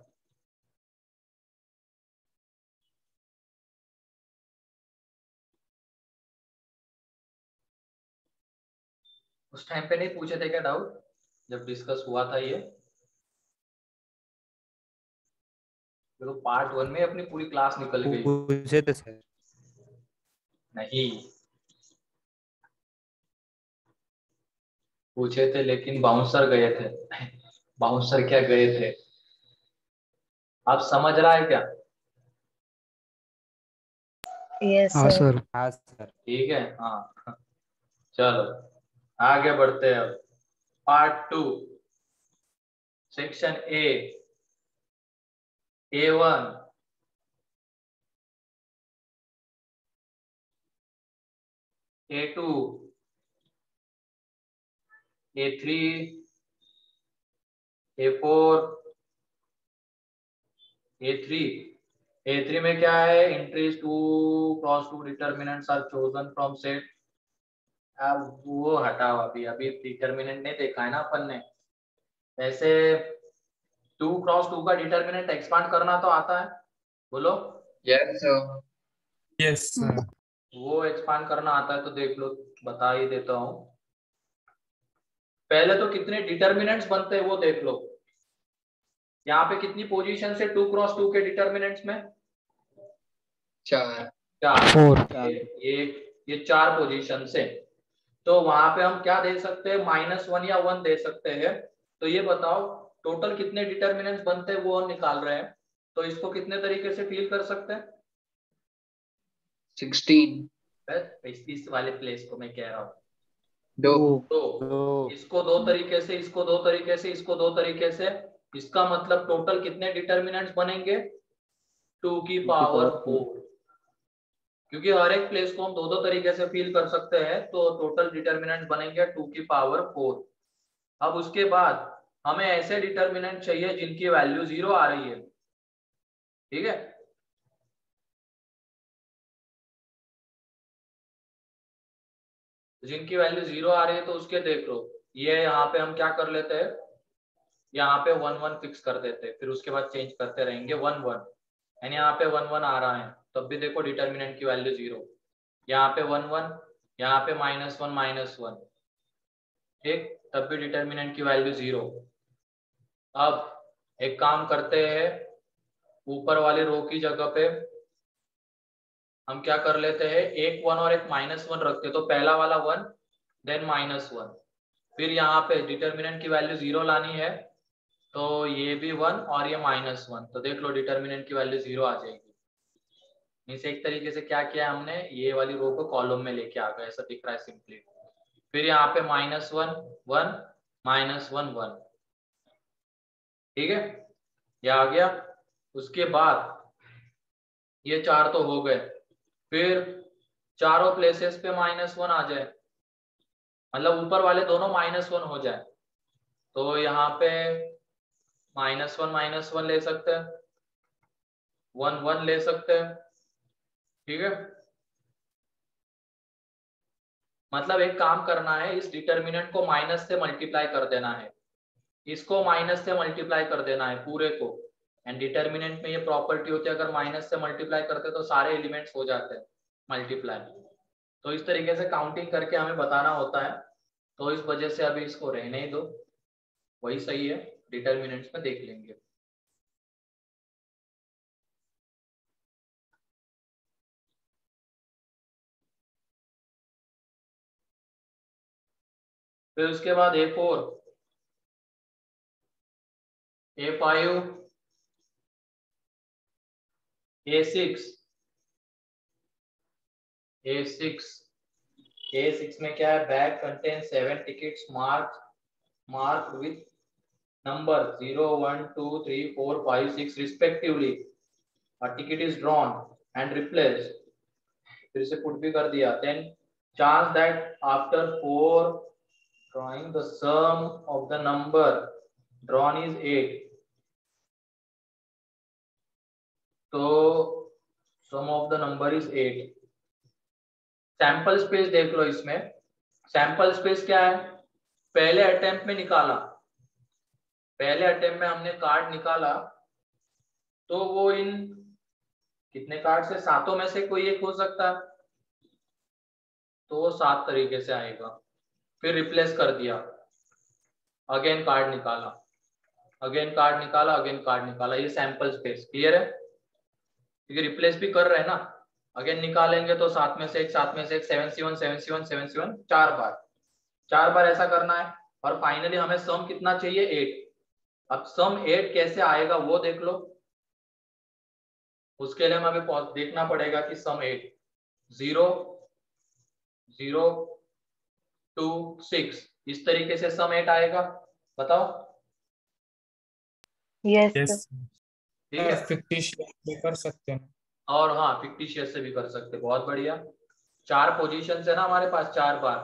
उस टाइम पे नहीं पूछे थे क्या डाउट जब डिस्कस हुआ था ये? तो पार्ट 1 में अपनी पूरी क्लास निकल गई। पूछे थे सर। नहीं पूछे थे, लेकिन बाउंसर गए थे। बाउंसर क्या गए थे? आप समझ रहा है क्या? यस हाँ सर। सर। हाँ सर। ठीक है, हाँ। चलो आगे बढ़ते हैं। अब part 2 section A1 A2 A3 A4 A3 में क्या है, entries 2x2 determinants are chosen from set. अब वो हटाओ, अभी अभी डिटर्मिनेंट नहीं देखा है ना अपन ने। ऐसे 2x2 का डिटर्मिनेंट एक्सपांड करना तो आता है, बोलो। Yes sir. Yes sir. वो एक्सपांड करना आता है तो देख लो, बता ही देता हूँ। पहले तो कितने डिटर्मिनेंट्स बनते हैं वो देख लो। यहाँ पे कितनी पोजीशन से 2x2 के डिटर्मिनेंट्स में? 4। 4। ये 4 पोजीशन से। तो वहां पे हम क्या दे सकते हैं, -1 या 1 दे सकते हैं। तो ये बताओ टोटल कितने डिटर्मिनेंट्स बनते हैं वो हम निकाल रहे हैं। तो इसको कितने तरीके से फील कर सकते हैं? 16। बस इस वाले प्लेस को मैं कह रहा हूँ 2। तो इसको 2 तरीके से, इसको 2 तरीके से, इसको 2 तरीके से। इसका मतलब टोटल कितने डिटर्मिनेंट्स बनेंगे 2 की पावर 4। क्योंकि हर एक प्लेस को हम 2 तरीके से फील कर सकते हैं, तो टोटल डिटर्मिनेंट बनेंगे 2 की पावर 4। अब उसके बाद हमें ऐसे डिटर्मिनेंट चाहिए जिनकी वैल्यू 0 आ रही है, ठीक है। जिनकी वैल्यू 0 आ रही है तो उसके देख लो, ये यहाँ पे हम क्या कर लेते हैं, यहाँ पे 1 1 फिक्स कर देते हैं, फिर उसके बाद चेंज करते रहेंगे 1 1। एंड यहाँ पे 1 1 आ रहा है, तब भी देखो डिटर्मिनेंट की वैल्यू 0, यहाँ पे 1 1, यहाँ पे -1 -1, ठीक, तब भी डिटर्मिनेंट की वैल्यू 0। अब एक काम करते हैं, ऊपर वाली रो की जगह पे हम क्या कर लेते हैं, एक 1 और एक -1 रखते, तो पहला वाला 1 देन -1, फिर यहाँ पे डिटर्मिनेंट की वैल्यू 0 लानी है, तो ये भी 1 और ये -1, तो देख लो डिटर्मिनेंट की वैल्यू 0 आ जाएगी। इसे एक तरीके से क्या किया हमने, ये वाली रो को कॉलम में लेके आ गए, ऐसा दिख रहा है सिंपली। फिर यहाँ पे -1 1 -1 1, ठीक है, ये आ गया। उसके बाद ये 4 तो हो गए, फिर चारों प्लेसेस पे -1 आ जाए, मतलब ऊपर वाले दोनों -1 हो जाए, तो यहाँ पे -1 -1 ले सकते हैं, 1 1 ले सकते हैं, ठीक है। मतलब एक काम करना है, इस डिटर्मिनेंट को माइनस से मल्टीप्लाई कर देना है, इसको माइनस से मल्टीप्लाई कर देना है पूरे को, एंड डिटर्मिनेंट में ये प्रॉपर्टी होती है, अगर माइनस से मल्टीप्लाई करते तो सारे एलिमेंट्स हो जाते हैं मल्टीप्लाई, तो इस तरीके से काउंटिंग करके हमें बताना होता है, तो इस वजह से अभी इसको रहने ही दो, वही सही है, डिटर्मिनेंट्स में देख लेंगे। फिर उसके बाद A4 A5 A6 A6 में क्या है, bag contain 7 tickets marked with number 0 1 2 3 4 5 6 respectively, a ticket is drawn and replaced, फिर से पुट भी कर दिया, then chance that after 4 drawing the sum of the number drawn is 8, तो sum of the number is 8। Sample space देख लो, इसमें sample space क्या है, पहले अटेम्प्ट में निकाला, पहले अटेम्प्ट में हमने कार्ड निकाला, तो वो इन कितने कार्ड से, सातों में से कोई एक हो सकता है, तो वो 7 तरीके से आएगा। फिर रिप्लेस कर दिया, अगेन कार्ड निकाला, अगेन कार्ड निकाला, अगेन कार्ड निकाला, ये सैंपल स्पेस क्लियर है, क्योंकि रिप्लेस भी कर रहे हैं ना, अगेन निकालेंगे तो 7 में से एक 7 में से एक 7 7 7 7 7 7 4 बार ऐसा करना है, और फाइनली हमें सम कितना चाहिए, 8। अब सम 8 कैसे आएगा वो देख लो, उसके लिए हमें देखना पड़ेगा कि सम 8 0 0 2 6 इस तरीके से सम 8 आएगा, बताओ। Yes, yes sir. ठीक है, फिक्टिशियस भी कर सकते हैं। और हाँ फिक्टिशियस से भी कर सकते, बहुत बढ़िया। 4 पोजीशन है ना हमारे पास, 4 बार,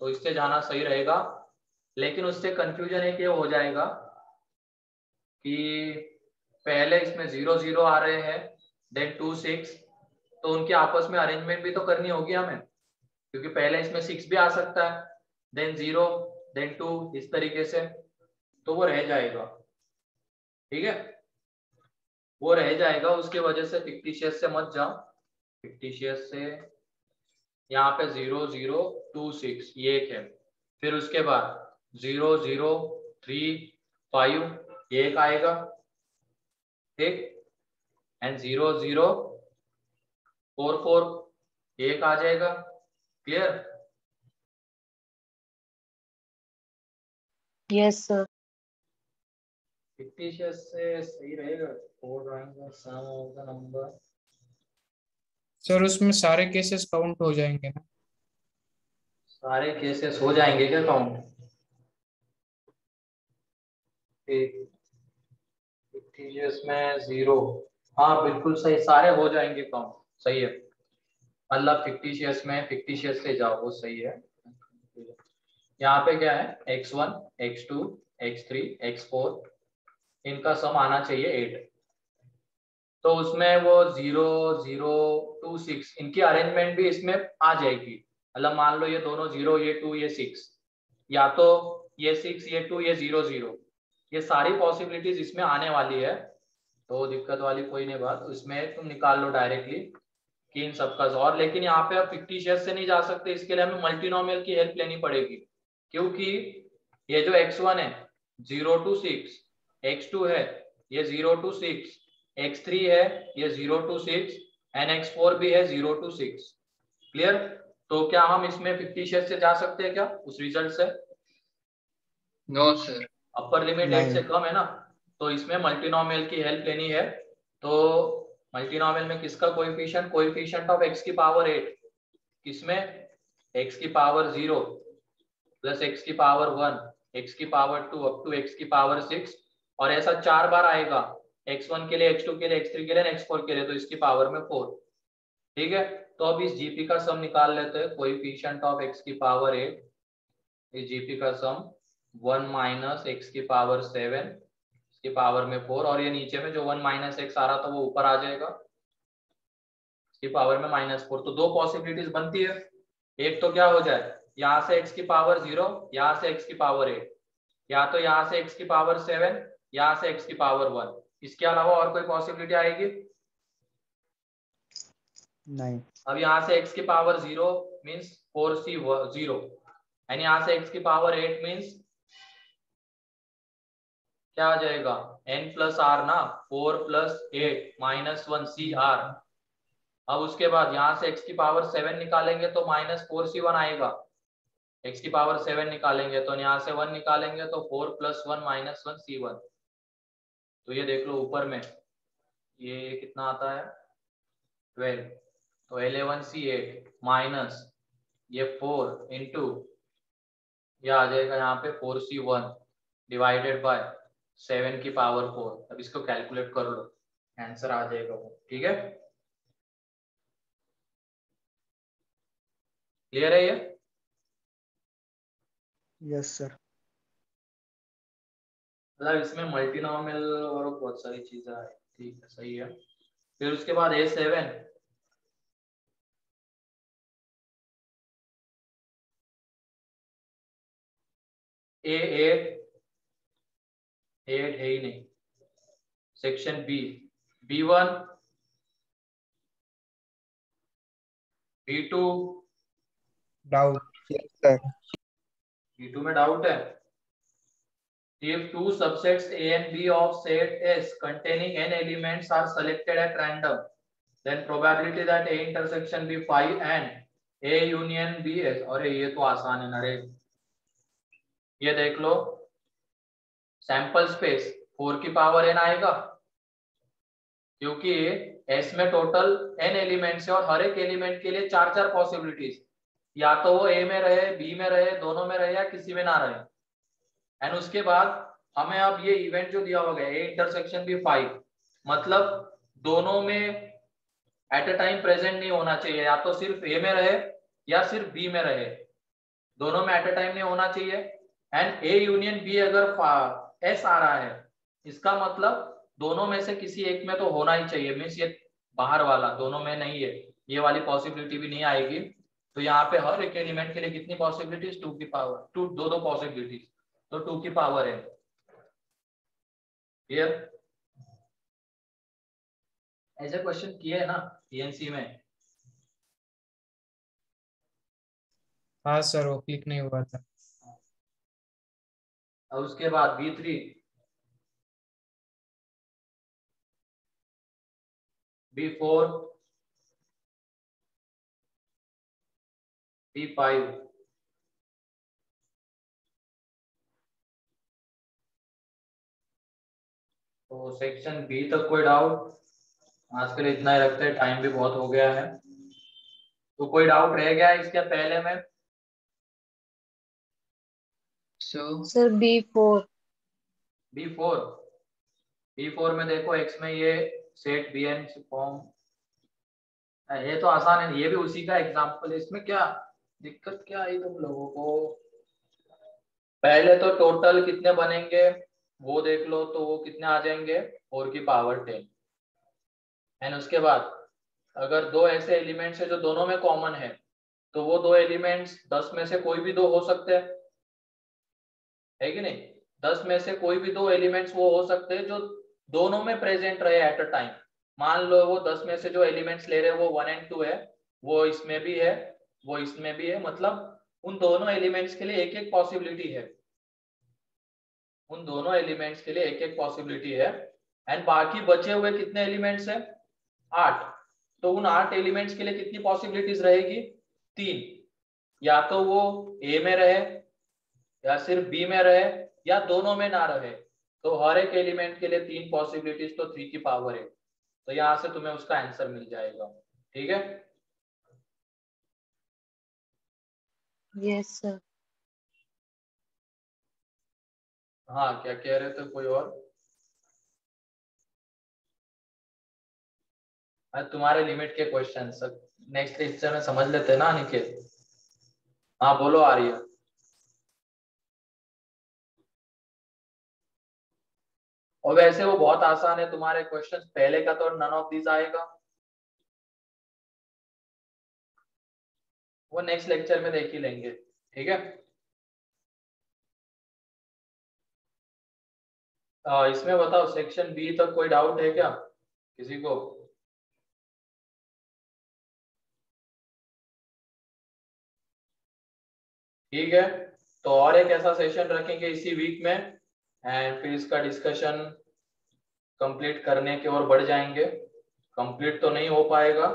तो इससे जाना सही रहेगा, लेकिन उससे कंफ्यूजन एक ये हो जाएगा कि पहले इसमें 0 0 आ रहे हैं, देन 2 6, तो उनके आपस में अरेंजमेंट भी तो करनी होगी हमें, क्योंकि पहले इसमें 6 भी आ सकता है, देन 0 देन 2 इस तरीके से, तो वो रह जाएगा, ठीक है, वो रह जाएगा। उसके वजह से फिक्टिशियस से मत जाओ, फिक्टिशियस से यहाँ पे 0 0 2 6 ये एक है, फिर उसके बाद 0 0 3 5 ये एक आएगा, ठीक, एंड 0 0 4 4 एक आ जाएगा, क्लियर। Yes, sir. फिक्टिशियस से सही रहेगा, 4 drawing the sum of the number. Sir उसमें सारे केसेस काउंट हो जाएंगे ना? सारे केसेस हो जाएंगे क्या काउंट? फिक्टिशियस में 0, हाँ बिल्कुल सही, सारे हो जाएंगे काउंट, सही है, मतलब फिक्टिशियस में फिक्टिशियस से जाओ, वो सही है। यहाँ पे क्या है, x1 x2 x3 x4 इनका सम आना चाहिए 8, तो उसमें वो 0 0 2 6 इनकी अरेंजमेंट भी इसमें आ जाएगी, मतलब मान लो ये दोनों 0 ये 2 ये 6, या तो ये 6 ये 2 ये 0 0, ये सारी पॉसिबिलिटीज इसमें आने वाली है, तो दिक्कत वाली कोई नहीं बात, उसमें तुम निकाल लो डायरेक्टली कि इन सबका और। लेकिन यहाँ पे आप फिक्टिशियस से नहीं जा सकते, इसके लिए हमें मल्टीनोमियल की हेल्प लेनी पड़ेगी, क्योंकि ये जो x1 है 0 to 6, x2 है ये 0 to 6, x3 है ये 0 to 6 एंड x4 भी है 0 to 6। क्लियर? तो क्या हम इसमें फिक्टिशियस से जा सकते हैं क्या उस रिजल्ट से? No sir. अपर लिमिट 8 से कम है ना, तो इसमें मल्टीनोमियल की हेल्प लेनी है। तो मल्टीनोमियल में किसका कोएफिशिएंट? कोएफिशिएंट ऑफ x की पावर 8, किसमें? x की पावर 0 प्लस x की पावर 1, x की पावर 2 अप टू x की पावर 6, और ऐसा 4 बार आएगा, x1 के लिए, x2 के लिए, x3 के लिए, x4 के लिए, तो इसकी पावर में 4। ठीक है, तो अब इस जीपी का सम निकाल लेते हैं। कोएफिशिएंट ऑफ x की पावर 8, इस जीपी का सम 1 माइनस x की पावर 7 इसकी पावर में 4, और ये नीचे में जो 1 माइनस एक्स आ रहा था वो ऊपर आ जाएगा, इसकी पावर में -4। तो दो पॉसिबिलिटीज बनती है, एक तो क्या हो जाए यहाँ से x की पावर 0, यहाँ से x की पावर 8, या तो यहाँ से x की पावर 7, यहाँ से x की पावर 1। इसके अलावा और कोई पॉसिबिलिटी आएगी? नहीं। अब यहाँ से x की पावर 0 मीन्स 4c0, एंड यहाँ से x की पावर 8 मीन्स क्या आ जाएगा? n प्लस आर ना, 4 प्लस 8 -1 cr। अब उसके बाद यहाँ से x की पावर 7 निकालेंगे तो -4c1 आएगा, x की पावर 7 निकालेंगे तो यहाँ से 1 निकालेंगे तो 4 प्लस 1 -1c1। तो ये देख लो ऊपर में ये कितना आता है 12, तो 11c8 माइनस ये 4 इंटू ये आ जाएगा यहाँ पे 4c1 डिवाइडेड बाय 7 की पावर 4। अब इसको कैलकुलेट कर लो, आंसर आ जाएगा वो। ठीक है, क्लियर है ये? Yes sir. मतलब इसमें मल्टीनोमियल और बहुत सारी चीजें आई। ठीक है, सही है। फिर उसके बाद A7, A8 है ही नहीं। Section B, B1, B2, doubt. Yes sir. B2 में डाउट है। If two subsets A and B of set S containing n elements are selected at random, then probability that A intersection be 5 and A union B S। और ये तो आसान है ना रे, ये देख लो सैंपल स्पेस 4 की पावर n आएगा, क्योंकि S में टोटल n एलिमेंट्स है और हर एक एलिमेंट के लिए 4 पॉसिबिलिटीज, या तो वो A में रहे, B में रहे, दोनों में रहे, या किसी में ना रहे। एंड उसके बाद हमें अब ये इवेंट जो दिया होगा A इंटरसेक्शन भी 5, मतलब दोनों में एट अ टाइम प्रेजेंट नहीं होना चाहिए, या तो सिर्फ A में रहे या सिर्फ B में रहे, दोनों में एट अ टाइम नहीं होना चाहिए। एंड A यूनियन B अगर S आ रहा है, इसका मतलब दोनों में से किसी एक में तो होना ही चाहिए, मीन्स ये बाहर वाला दोनों में नहीं है, ये वाली पॉसिबिलिटी भी नहीं आएगी। तो यहाँ पे हर एक एलिमेंट के लिए कितनी पॉसिबिलिटीज? 2 की पावर 2, दो पॉसिबिलिटीज, तो 2 की पावर है। क्लियर? ऐसे क्वेश्चन किए है ना पीएनसी में? हाँ सर, वो क्लिक नहीं हुआ था। और उसके बाद B3, B4, B5, तो सेक्शन बी तक कोई डाउट? आज के लिए इतना ही रखते हैं, टाइम भी बहुत हो गया है। तो कोई डाउट रह गया इसके पहले में? Sir B4। B4 में देखो x में ये सेट Bn फॉर्म, ये तो आसान है, ये भी उसी का एग्जांपल है। इसमें क्या दिक्कत क्या आई तुम लोगों को? पहले तो टोटल कितने बनेंगे वो देख लो, तो वो कितने आ जाएंगे 4 की पावर 10। एंड उसके बाद अगर दो ऐसे एलिमेंट्स है जो दोनों में कॉमन है, तो वो दो एलिमेंट्स 10 में से कोई भी दो हो सकते हैं, है कि नहीं? 10 में से कोई भी दो एलिमेंट्स वो हो सकते हैं जो दोनों में प्रेजेंट रहे एट अ टाइम। मान लो वो 10 में से जो एलिमेंट्स ले रहे हैं वो 1 और 2 है, वो इसमें भी है, वो इसमें भी है, मतलब उन दोनों एलिमेंट्स के लिए एक एक पॉसिबिलिटी है, उन दोनों एलिमेंट्स के लिए एक एक पॉसिबिलिटी है। एंड बाकी बचे हुए कितने एलिमेंट्स है? 8। तो उन 8 एलिमेंट्स के लिए कितनी पॉसिबिलिटीज रहेगी? 3। या तो वो ए में रहे, या सिर्फ बी में रहे, या दोनों में ना रहे। तो हर एक एलिमेंट के लिए 3 पॉसिबिलिटीज, तो 3 की पावर है। तो यहां से तुम्हें उसका आंसर मिल जाएगा। ठीक है? Yes sir. हाँ, क्या कह रहे थे कोई और? तुम्हारे लिमिट के क्वेश्चन सब नेक्स्ट लेक्चर में समझ लेते हैं ना निखिल? हाँ बोलो आर्य। और वैसे वो बहुत आसान है, तुम्हारे क्वेश्चंस पहले का तो नन ऑफ दिस आएगा, वो नेक्स्ट लेक्चर में देख ही लेंगे। ठीक है? इसमें बताओ सेक्शन बी तक कोई डाउट है क्या किसी को? ठीक है, तो और एक ऐसा सेशन रखेंगे इसी वीक में, एंड फिर इसका डिस्कशन कंप्लीट करने की ओर बढ़ जाएंगे। कंप्लीट तो नहीं हो पाएगा,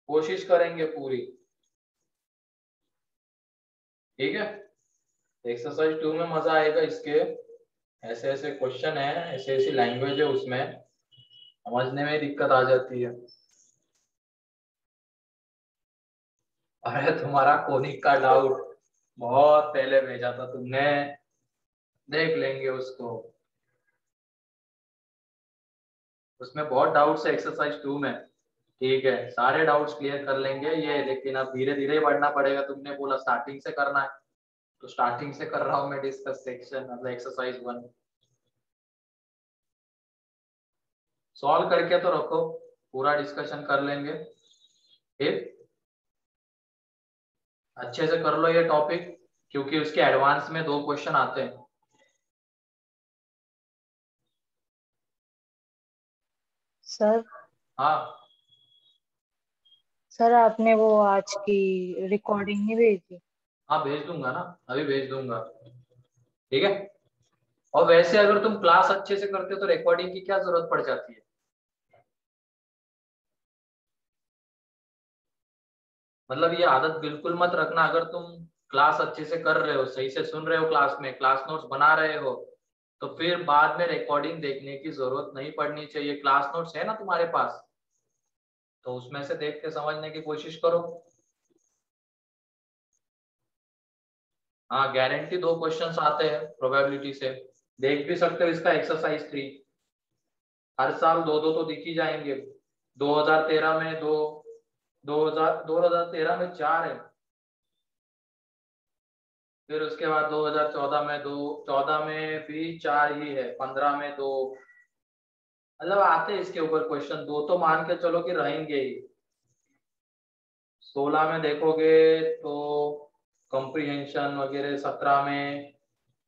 कोशिश करेंगे पूरी। ठीक है? एक्सरसाइज 2 में मजा आएगा इसके, ऐसे ऐसे क्वेश्चन है, ऐसे ऐसी लैंग्वेज है, उसमें समझने में दिक्कत आ जाती है। अरे तुम्हारा कोनिक का डाउट बहुत पहले भेजा था तुमने, देख लेंगे उसको, उसमें बहुत डाउट्स है एक्सरसाइज 2 में। ठीक है, सारे डाउट्स क्लियर कर लेंगे ये, लेकिन अब धीरे धीरे बढ़ना पड़ेगा। तुमने बोला स्टार्टिंग से करना है, तो स्टार्टिंग से कर रहा हूँ मैं डिस्कस सेक्शन, मतलब एक्सरसाइज 1 सॉल्व करके तो रखो, पूरा डिस्कशन कर लेंगे। ठीक, अच्छे से कर लो ये टॉपिक, क्योंकि उसके एडवांस में 2 क्वेश्चन आते हैं। सर। हाँ सर आपने वो आज की रिकॉर्डिंग नहीं भेजी? हाँ, भेज दूंगा ना, अभी भेज दूंगा। ठीक है? और वैसे अगर तुम क्लास अच्छे से करते हो तो रिकॉर्डिंग की क्या जरूरत पड़ जाती है? मतलब ये आदत बिल्कुल मत रखना, अगर तुम क्लास अच्छे से कर रहे हो, सही से सुन रहे हो, क्लास में क्लास नोट्स बना रहे हो, तो फिर बाद में रिकॉर्डिंग देखने की जरूरत नहीं पड़नी चाहिए। क्लास नोट्स है ना तुम्हारे पास, तो उसमें से देख के समझने की कोशिश करो। हाँ, गारंटी 2 क्वेश्चंस आते हैं प्रोबेबिलिटी से, देख भी सकते हो इसका एक्सरसाइज 3। हर साल 2-2 तो दिख ही जाएंगे। 2013 में 2, 2013 में 4 है, फिर उसके बाद 2014 में 2, 14 में भी 4 ही है, 15 में 2, मतलब आते हैं इसके ऊपर क्वेश्चन। 2 तो मान के चलो कि रहेंगे ही। 16 में देखोगे तो कॉम्प्रिहेंशन वगैरह, 17 में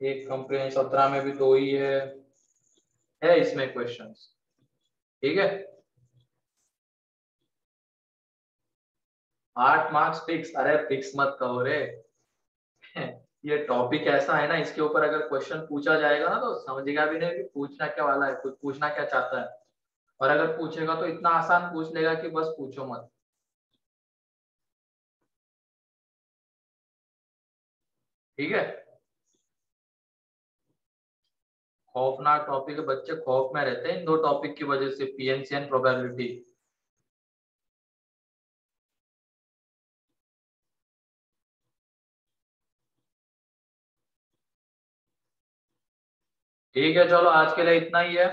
एक कॉम्प्रिहेंशन, 17 में भी 2 ही है इसमें क्वेश्चंस। ठीक है? 8 मार्क्स फिक्स? अरे फिक्स मत कहो रे ये टॉपिक ऐसा है ना, इसके ऊपर अगर क्वेश्चन पूछा जाएगा ना तो समझेगा भी नहीं कि पूछना क्या वाला है, कुछ पूछना क्या चाहता है। और अगर पूछेगा तो इतना आसान पूछ लेगा कि बस पूछो मत। ठीक है? खौफनाक टॉपिक है, बच्चे खौफ में रहते हैं इन 2 टॉपिक की वजह से, पीएनसी एंड प्रोबेबिलिटी। ठीक है, चलो आज के लिए इतना ही है।